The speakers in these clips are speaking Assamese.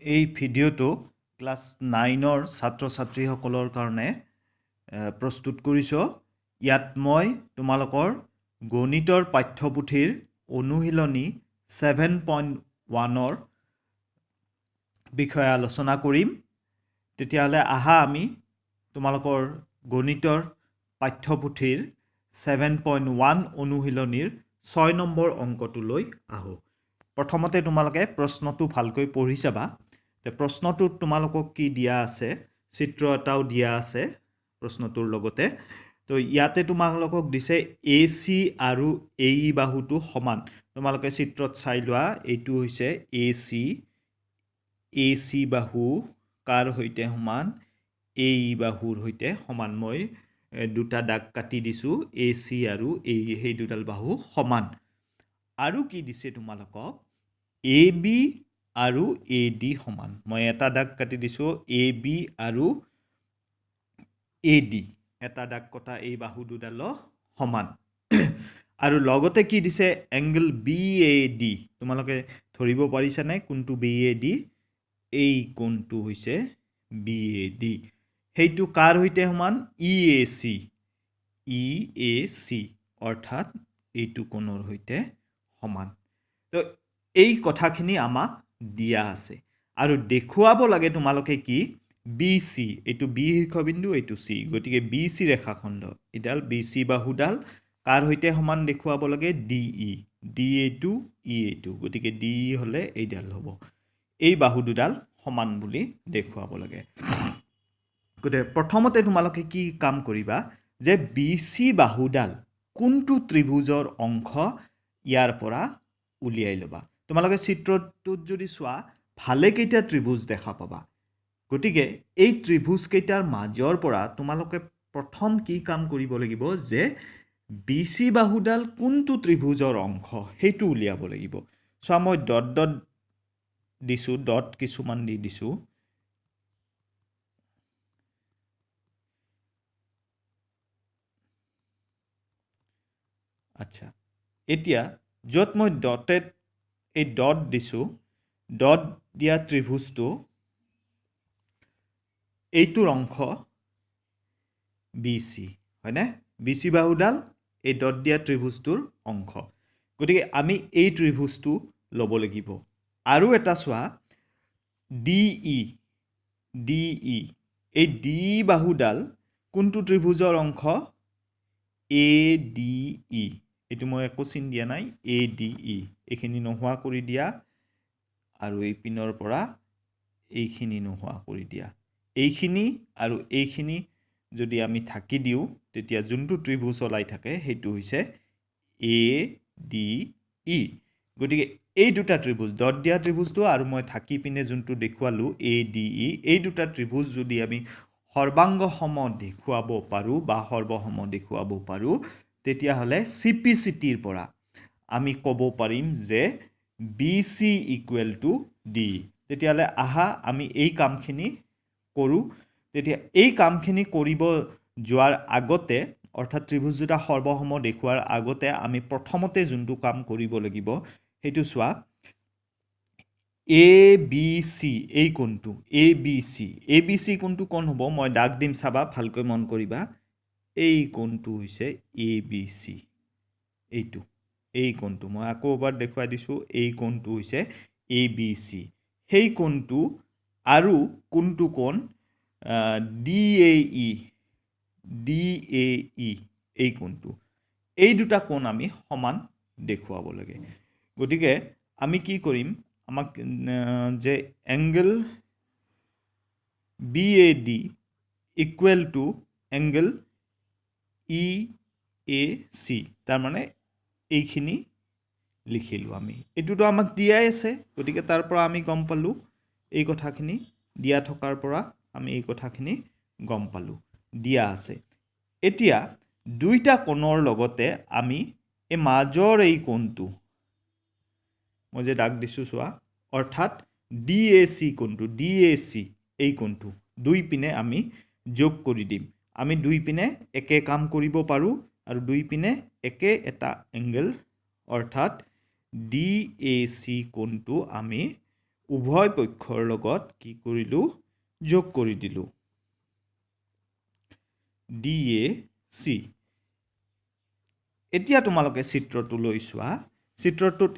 এই ভিডিঅ'টো ক্লাছ 9ৰ ছাত্ৰ ছাত্ৰীসকলৰ কাৰণে প্ৰস্তুত কৰিছোঁ। ইয়াত মই তোমালোকৰ গণিতৰ পাঠ্যপুথিৰ অনুশীলনী 7.1ৰ বিষয়ে আলোচনা কৰিম। তেতিয়াহ'লে আহা আমি তোমালোকৰ গণিতৰ পাঠ্যপুথিৰ 7.1 অনুশীলনীৰ 6 নম্বৰ অংকটোলৈ আহোঁ। প্ৰথমতে তোমালোকে প্ৰশ্নটো ভালকৈ পঢ়ি চাবা। প্ৰশ্নটোত তোমালোকক কি দিয়া আছে, চিত্ৰ এটাও দিয়া আছে প্ৰশ্নটোৰ লগতে। তো ইয়াতে তোমালোকক দিছে AC আৰু AE বাহুটো সমান। তোমালোকে চিত্ৰত চাই লোৱা, এইটো হৈছে AC বাহু কাৰ সৈতে সমান, AE বাহুৰ সৈতে সমান। মই দুটা দাগ কাটি দিছোঁ, AC আৰু AE সেই দুডাল বাহু সমান। আৰু কি দিছে তোমালোকক, AB আৰু AD সমান। মই এটা দাগ কাটি দিছোঁ, AB আৰু AD এটা দাগ কটা এই বাহু দুডাল সমান। আৰু লগতে কি দিছে, এংগল BAD। তোমালোকে ধৰিব পাৰিছানে কোনটো BAD? এই কোণটো হৈছে BAD। সেইটো কাৰ সৈতে সমান? EAC অৰ্থাৎ এইটো কোণৰ সৈতে সমান। তো এই কথাখিনি আমাক দিয়া আছে আৰু দেখুৱাব লাগে তোমালোকে কি, BC, এইটো B শীৰ্ষবিন্দু, এইটো C, গতিকে BC ৰেখাখণ্ড, এইডাল BC বাহুডাল কাৰ সৈতে সমান দেখুৱাব লাগে? DE, এইটো E এইটো, গতিকে DE হ'লে এইডাল হ'ব। এই বাহু দুডাল সমান বুলি দেখুৱাব লাগে। গতিকে প্ৰথমতে তোমালোকে কি কাম কৰিবা, যে BC বাহুডাল কোনটো ত্ৰিভুজৰ অংশ ইয়াৰ পৰা উলিয়াই ল'বা। তোমালোকে চিত্ৰটোত যদি চোৱা, ভালেকেইটা ত্ৰিভুজ দেখা পাবা। গতিকে এই ত্ৰিভুজ কেইটাৰ মাজৰ পৰা তোমালোকে প্ৰথম কি কাম কৰিব লাগিব, যে BC বাহুডাল কোনটো ত্ৰিভুজৰ অংশ সেইটো উলিয়াব লাগিব। চোৱা, মই ডট দিছোঁ, ডট কিছুমান দি দিছোঁ। আচ্ছা, এতিয়া য'ত মই এই ডট দিছোঁ, ডট দিয়া ত্ৰিভুজটো এইটোৰ অংশ BC, হয়নে? BC বাহুডাল এই ডট দিয়া ত্ৰিভুজটোৰ অংশ। গতিকে আমি এই ত্ৰিভুজটো ল'ব লাগিব। আৰু এটা চোৱা, DE, এই DE বাহুডাল কোনটো ত্ৰিভুজৰ অংশ? ADE, এইটো মই একো চিন দিয়া নাই, ADE, এইখিনি নোহোৱা কৰি দিয়া আৰু এই পিনৰ পৰা এইখিনি নোহোৱা কৰি দিয়া। এইখিনি আৰু এইখিনি যদি আমি থাকি দিওঁ, তেতিয়া যোনটো ত্ৰিভুজ ওলাই থাকে সেইটো হৈছে ADE। গতিকে এই দুটা ত্ৰিভুজ, ডট দিয়া ত্ৰিভুজটো আৰু মই থাকি পিনে যোনটো দেখুৱালোঁ ADE, এই দুটা ত্ৰিভুজ যদি আমি সৰ্বাংগ সম দেখুৱাব পাৰোঁ বা সৰ্বসম দেখুৱাব পাৰোঁ, তেতিয়াহ'লে CPCTৰ পৰা আমি ক'ব পাৰিম যে BC = DE। তেতিয়াহ'লে আহা আমি এই কামখিনি কৰোঁ। তেতিয়া এই কামখিনি কৰিব যোৱাৰ আগতে, অৰ্থাৎ ত্ৰিভুজ দুটা সৰ্বসম দেখুৱাৰ আগতে আমি প্ৰথমতে যোনটো কাম কৰিব লাগিব সেইটো চোৱা, ABC, এই কোণটো ABC কোণটো কোন হ'ব? মই দাগ দিম, চাবা ভালকৈ মন কৰিবা। এই কোণটো হৈছে ABC, এই কোণটো মই আকৌ এবাৰ দেখুৱাই দিছোঁ, এই কোণটো হৈছে ABC। সেই কোণটো আৰু কোনটো কোণ? DAE, এই কোণটো, এই দুটা কোণ আমি সমান দেখুৱাব লাগে। গতিকে আমি কি কৰিম, আমাক যে এংগল BAD = এংগল EAC, তাৰমানে এইখিনি লিখিলোঁ আমি। এইটোতো আমাক দিয়াই আছে, গতিকে তাৰ পৰা আমি গম পালোঁ, এই কথাখিনি দিয়া থকাৰ পৰা আমি এই কথাখিনি গম পালোঁ, দিয়া আছে। এতিয়া দুইটা কোণৰ লগতে আমি এই মাজৰ এই কোণটো, মই যে দাগ দিছোঁ চোৱা, অৰ্থাৎ DAC কোণটো, এই কোণটো দুই পিনে আমি যোগ কৰি দিম। আমি দুই পিনে একে কাম কৰিব পাৰোঁ আৰু দুই পিনে একে এটা এংগল, অৰ্থাৎ DAC কোণটো আমি উভয় পক্ষৰ লগত কি কৰিলোঁ যোগ কৰি দিলোঁ DAC এতিয়া তোমালোকে চিত্ৰটো লৈ চোৱা চিত্ৰটোত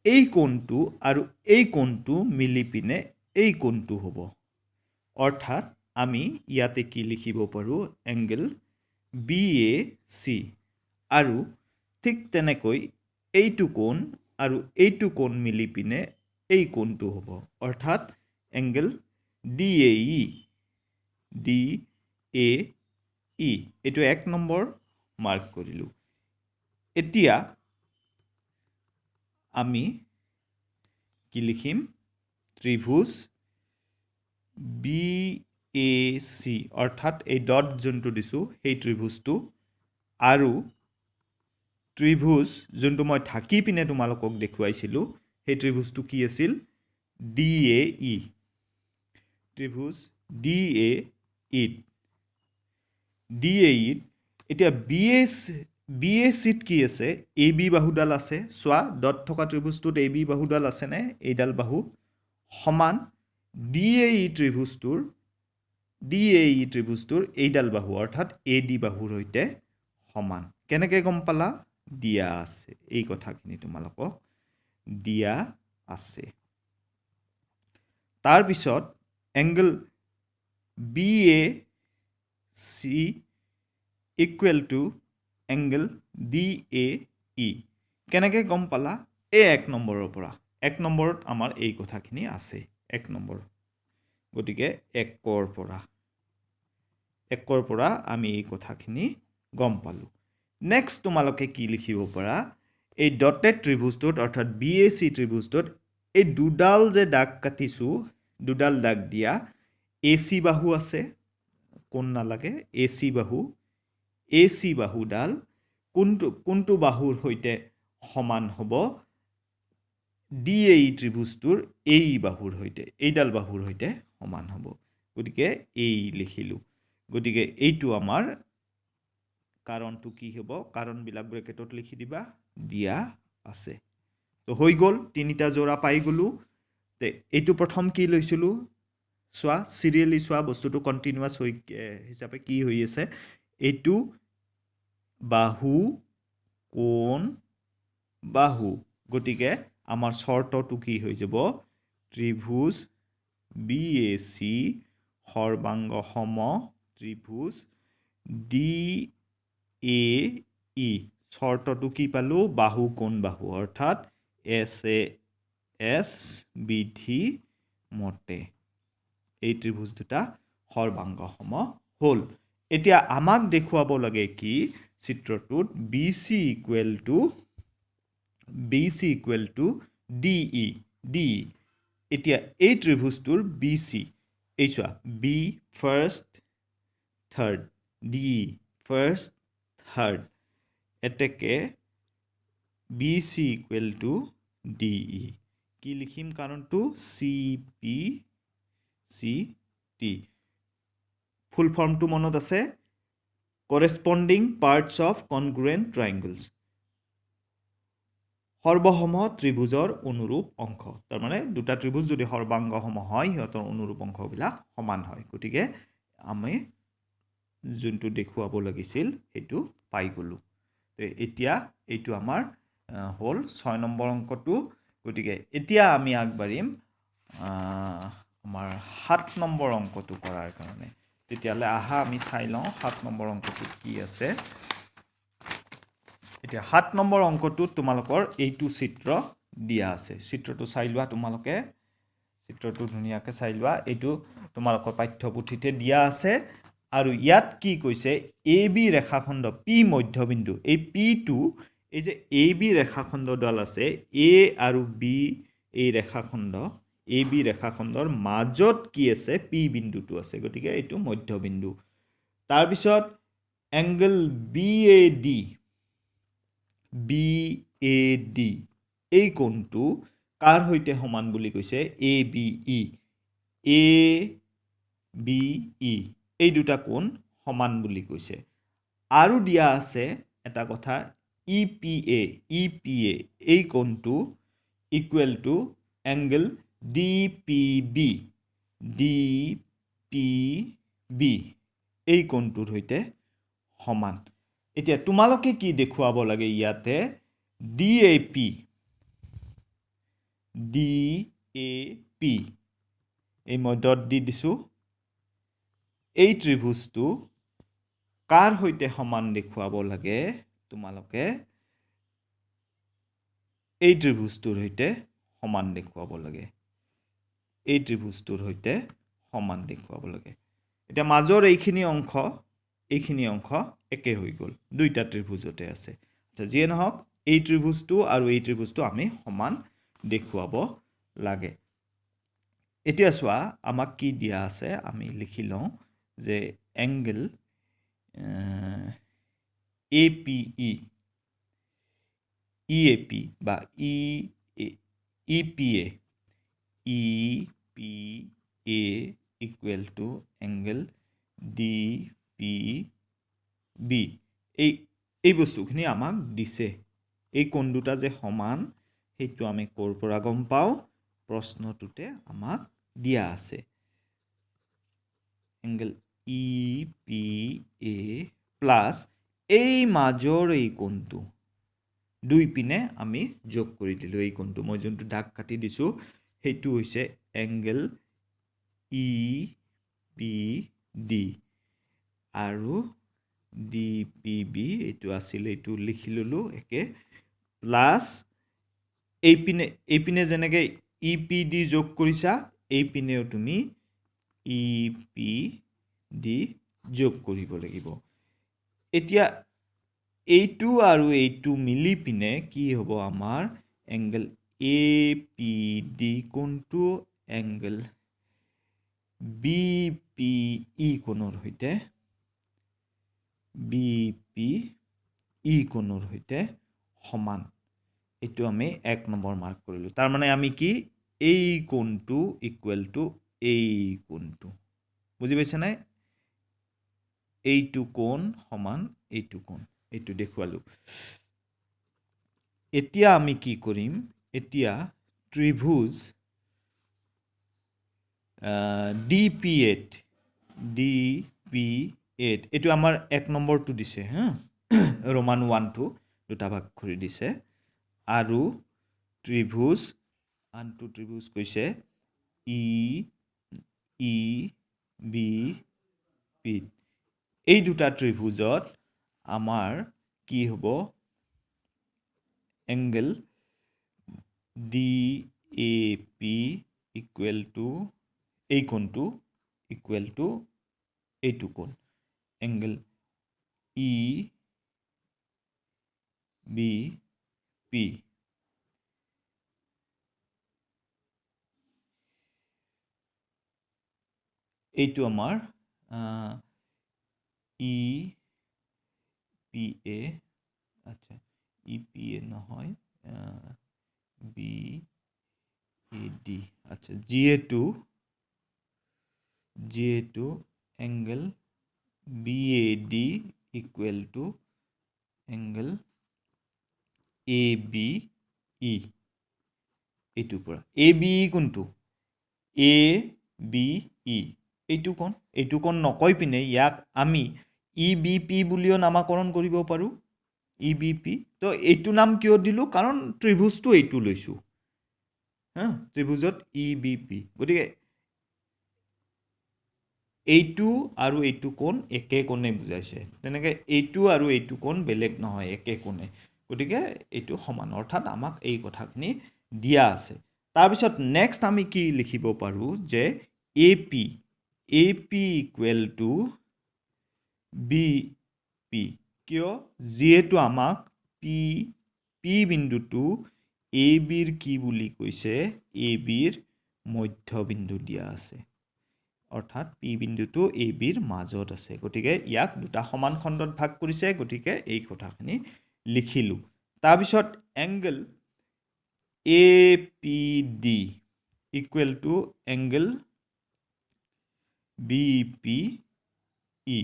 এই কোণটো আৰু এই কোণটো মিলি পিনে এই কোণটো হ'ব অৰ্থাৎ আমি ইয়াতে কি লিখিব পাৰোঁ এংগল BAC আৰু ঠিক তেনেকৈ এইটো কোণ আৰু এইটো কোণ মিলি পিনে এই কোণটো হ'ব অৰ্থাৎ এংগল DAE এইটো 1 নম্বৰ মাৰ্ক কৰিলোঁ এতিয়া আমি কি লিখিম ত্ৰিভুজ BAC অৰ্থাৎ এই ডট যোনটো দিছোঁ সেই ত্ৰিভুজটো আৰু ত্ৰিভুজ যোনটো মই ঢাকি পিনে তোমালোকক দেখুৱাইছিলোঁ সেই ত্ৰিভুজটো কি আছিল DAE ত্ৰিভুজ DAE এতিয়া BACত কি আছে AB বাহুডাল আছে চোৱা ডট থকা ত্ৰিভুজটোত AB বাহুডাল আছেনে এইডাল বাহু সমান DAE ত্ৰিভুজটোৰ এইডাল বাহু অৰ্থাৎ AD বাহুৰ সৈতে সমান কেনেকৈ গম পালা দিয়া আছে এই কথাখিনি তোমালোকক দিয়া আছে তাৰপিছত angle BAC equal to angle DAE কেনেকৈ গম পালা এই 1 নম্বৰৰ পৰা 1 নম্বৰত আমাৰ এই কথাখিনি আছে 1 নম্বৰ গতিকে 1ৰ পৰা আমি এই কথাখিনি গম পালোঁ নেক্সট তোমালোকে কি লিখিব পাৰা এই ডটেড ত্ৰিভুজটোত অৰ্থাৎ BAC ত্ৰিভুজটোত এই দুডাল যে দাগ কাটিছোঁ দুডাল দাগ দিয়া AC বাহু আছে কোন নালাগে AC বাহুডাল কোনটো বাহুৰ সৈতে সমান হ'ব DAE ত্ৰিভুজটোৰ এই বাহুৰ সৈতে এইডাল বাহুৰ সৈতে সমান হ'ব গতিকে এই লিখিলোঁ গতিকে এইটো আমাৰ কাৰণটো কি হ'ব কাৰণবিলাক ব্ৰেকেটত লিখি দিবা দিয়া আছে তো হৈ গ'ল তিনিটা জোৰা পাই গ'লোঁ তে এইটো প্ৰথম কি লৈছিলোঁ চোৱা চিৰিয়েলি চোৱা বস্তুটো কণ্টিনিউৱাছ হৈ হিচাপে কি হৈ আছে এইটো বাহু কোণ বাহু গতিকে আমাৰ চৰ্তটো কি হৈ যাব ত্ৰিভুজ BAC সৰ্বাংগ সম ত্ৰিভুজ DAE চৰ্তটো কি পালোঁ বাহু কোণ বাহু অৰ্থাৎ SAS বিধি মতে এই ত্ৰিভুজ দুটা সৰ্বাংগ সম হ'ল এতিয়া আমাক দেখুৱাব লাগে কি চিত্ৰটোত BC ইকুৱেল টু DE এতিয়া এই ত্ৰিভুজটোৰ BC এই চোৱা B first third DE first third এতেকে BC ইকুৱেল টু DE কি লিখিম কাৰণটো CPCT ফুল ফৰ্মটো মনত আছে কৰেস্পন্ডিং পাৰ্টছ অফ কনগ্ৰুৱেণ্ট ট্ৰাইংগলছ সৰ্বসম ত্ৰিভুজৰ অনুৰূপ অংশ তাৰমানে দুটা ত্ৰিভুজ যদি সৰ্বাংগ সম হয় সিহঁতৰ অনুৰূপ অংশবিলাক সমান হয় গতিকে আমি যোনটো দেখুৱাব লাগিছিল সেইটো পাই গ'লোঁ এতিয়া এইটো আমাৰ হ'ল 6 নম্বৰ অংকটো গতিকে এতিয়া আমি আগবাঢ়িম আমাৰ 7 নম্বৰ অংকটো কৰাৰ কাৰণে তেতিয়াহ'লে আহা আমি চাই লওঁ 7 নম্বৰ অংকটোত কি আছে এতিয়া 7 নম্বৰ অংকটোত তোমালোকৰ এইটো চিত্ৰ দিয়া আছে চিত্ৰটো চাই লোৱা তোমালোকে চিত্ৰটো ধুনীয়াকৈ চাই লোৱা এইটো তোমালোকৰ পাঠ্যপুথিতে দিয়া আছে আৰু ইয়াত কি কৈছে AB ৰেখাখণ্ড P মধ্যবিন্দু এই P টো এই যে AB ৰেখাখণ্ডডাল আছে A আৰু B এই ৰেখাখণ্ড AB ৰেখাখণ্ডৰ মাজত কি আছে P বিন্দুটো আছে গতিকে এইটো মধ্যবিন্দু তাৰপিছত এংগল BAD এই কোণটো কাৰ সৈতে সমান বুলি কৈছে ABE এই দুটা কোণ সমান বুলি কৈছে আৰু দিয়া আছে এটা কথা EPA এই কোণটো ইকুৱেল টু এংগল DPB এই কোণটোৰ সৈতে সমান এতিয়া তোমালোকে কি দেখুৱাব লাগে ইয়াতে DAP এই মই ডট দি দিছো এই ত্ৰিভুজটো কাৰ সৈতে সমান দেখুৱাব লাগে তোমালোকে এই ত্ৰিভুজটোৰ সৈতে সমান দেখুৱাব লাগে এই ত্ৰিভুজটোৰ সৈতে সমান দেখুৱাব লাগে এতিয়া মাজৰ এইখিনি অংশ একে হৈ গ'ল দুইটা ত্ৰিভুজতে আছে আচ্ছা যিয়ে নহওক এই ত্ৰিভুজটো আৰু এই ত্ৰিভুজটো আমি সমান দেখুৱাব লাগে এতিয়া চোৱা আমাক কি দিয়া আছে আমি লিখি লওঁ যে এংগল APE EAP বা EPA equal to angle DPB এই বস্তুখিনি আমাক দিছে এই কোণ দুটা যে সমান সেইটো আমি ক'ৰ পৰা গম পাওঁ প্ৰশ্নটোতে আমাক দিয়া আছে angle EPA প্লাস এই মাজৰ এই কোণটো দুই পিনে আমি যোগ কৰি দিলো এই কোণটো মই যোনটো দাগ কাটি দিছো সেইটো হৈছে এংগল EPD আৰু DPB এইটো আছিল এইটো লিখি ললো একে প্লাস এই পিনে যেনেকৈ EPD যোগ কৰিছা এই পিনেও তুমি EPD যোগ কৰিব লাগিব এতিয়া এইটো আৰু এইটো মিলি পিনে কি হ'ব আমাৰ এংগল APD কোণটো এংগল BPE কোণৰ সৈতে সমান এইটো আমি 1 নম্বৰ মাৰ্ক কৰিলো তাৰ মানে আমি কি এই কোণটো ইকুৱেল টু এই কোণটো বুজি পাইছা নাই এইটো কোণ সমান এইটো কোণ এইটো দেখুৱালো এতিয়া আমি কি কৰিম এতিয়া ত্ৰিভুজ DP8 এইটো আমাৰ 1 নম্বৰটো দিছে হা ৰোমান 1 দুটা ভাগ কৰি দিছে আৰু ত্ৰিভুজ আনটো ত্ৰিভুজ কৈছে EBP এই দুটা ত্ৰিভুজত আমাৰ কি হ'ব এংগল DAP ইকুৱেল টু এই কোণটো ইকুৱেল টু এইটো কোণ এংগল EBP এইটো আমাৰ EPA আচ্ছা EPA নহয় BAD আচ্ছা GA2 angle BAD equal to angle ABE এইটোৰ পৰা ABE কোনটো ABE এইটো কোণ নকৈ পিনে ইয়াক আমি EBP বুলিও নামাকৰণ কৰিব পাৰো EBP তো এইটো নাম কিয় দিলো কাৰণ ত্ৰিভুজটো এইটো লৈছো হা ত্ৰিভুজত EBP গতিকে এইটো আৰু এইটো কোণ একে কোণে বুজাইছে তেনেকৈ এইটো আৰু এইটো কোণ বেলেগ নহয় একে কোণে গতিকে এইটো সমান অৰ্থাৎ আমাক এই কথাখিনি দিয়া আছে তাৰপিছত নেক্সট আমি কি লিখিব পাৰো যে AP ইকুৱেল টু BP কিয় যিহেতু আমাক P বিন্দুটো ABৰ কি বুলি কৈছে ABৰ মধ্যবিন্দু দিয়া আছে অৰ্থাৎ P বিন্দুটো ABৰ মাজত আছে গতিকে ইয়াক দুটা সমান খণ্ডত ভাগ কৰিছে গতিকে এই কথাখিনি লিখিলো তাৰপিছত angle APD equal to angle BPE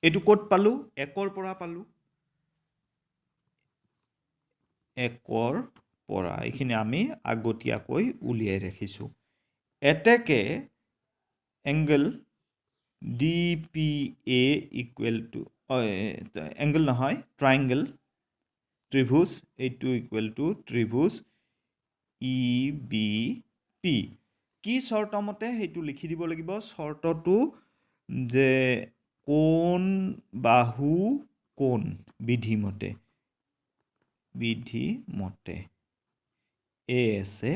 এইটো ক'ত পালো 1 পৰা পালো 1 পৰা এইখিনি আমি আগতীয়াকৈ উলিয়াই ৰাখিছোঁ এতেকে angle DPA equal to angle নহয় ট্ৰাইংগল ত্ৰিভুজ এইটো ইকুৱেল টু ত্ৰিভুজ EBP কি শৰ্ত মতে সেইটো লিখি দিব লাগিব শৰ্তটো যে কোণ বাহু কোণ বিধিমতে আছে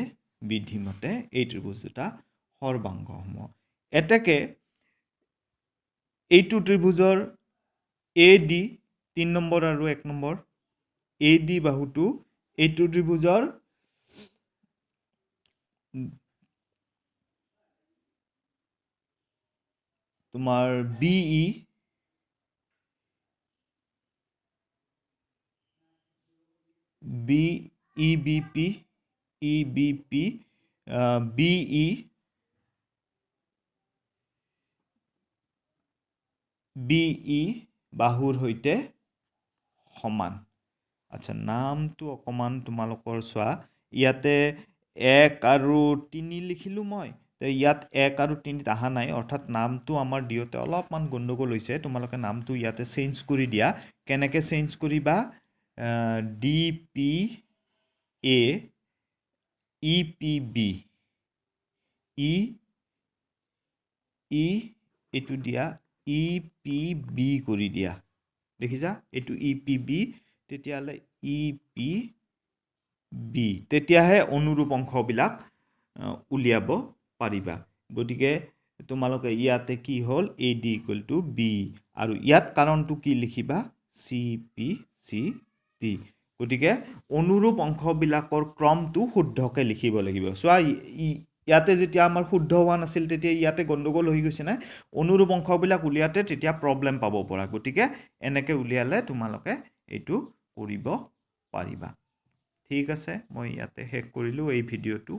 বিধিমতে এই ত্ৰিভুজ দুটা সৰ্বাংগ সম এতেকে এইটো ত্ৰিভুজৰ AD 3 নম্বৰ আৰু 1 নম্বৰ AD বাহুটো এইটো ত্ৰিভুজৰ তোমাৰ BE EBP BE বাহুৰ হৈতে সমান আচ্ছা নামটো অকমান তোমালোকৰ চোৱা ইয়াতে 1 আৰু 3 লিখিলো মই তে ইয়াত 1 আৰু 3 আহা নাই অৰ্থাৎ নামটো আমাৰ দিওতে অলপমান গণ্ডগোল হৈছে তোমালোকে নামটো ইয়াতে চেঞ্জ কৰি দিয়া কেনেকে চেঞ্জ কৰিবা DPA EPB এইটো দিয়া EPB কৰি দিয়া দেখিছা এইটো EPB তেতিয়ালে EPB তেতিয়াহে অনুৰূপ অংশবিলাক উলিয়াব পাৰিবা গতিকে তোমালোকে ইয়াতে কি হ'ল AD ইকুৱেল টু B আৰু ইয়াত কাৰণটো কি লিখিবা CPCD গতিকে অনুৰূপ অংশবিলাকৰ ক্ৰমটো শুদ্ধকে লিখিব লাগিব চোৱা ইয়াতে যেতিয়া আমাৰ শুদ্ধ হোৱা নাছিল তেতিয়া ইয়াতে গণ্ডগোল হৈ গৈছে না অনুৰূপ অংশবিলাক উলিয়াতে তেতিয়া প্ৰবলেম পাব পৰা গতিকে এনেকে উলিয়ালে তোমালোকে এইটো কৰিব পাৰিবা ঠিক আছে মই ইয়াতে শেষ কৰিলো এই ভিডিঅটো